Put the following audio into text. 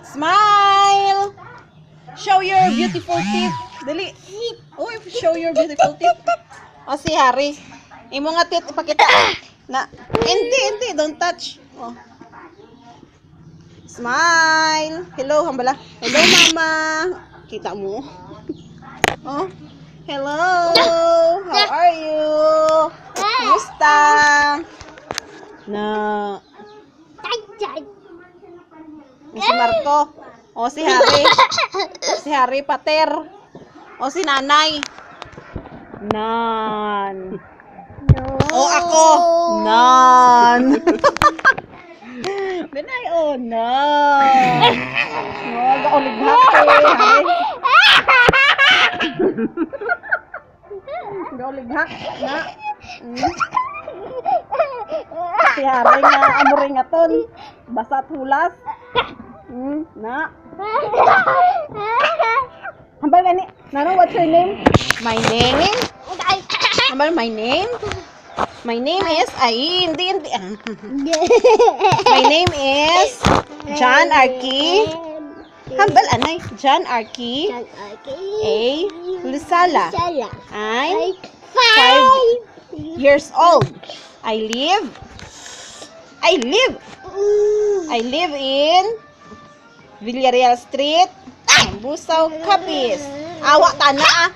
Smile! Show your beautiful teeth. Dali. Uy, show your beautiful teeth. O si Harry. Imo nga teeth ipakita. Na. Hindi. Don't touch. Oh. Smile. Hello, hambala. Hello, mama. Kita mo? Oh. Hello. How are you? Kumusta? Na. Si Marco. O si Harry. Si Harry Pater. O si Nanay. Nan. O ako. Nan. Nanay, o nan. O, gaulighak eh, Harry. Gaulighak na. Si Harry nga amuring aton. Basat hulas. Na. Hambal gani. Nano, what's your name? My name? Hambal, my name? My name is hindi. My name is John Arky. Hambal anay, John Arky. A. Lusala. I'm 5 years old. I live in Villarreal Street, Busaw, Capiz. Awa tana ah.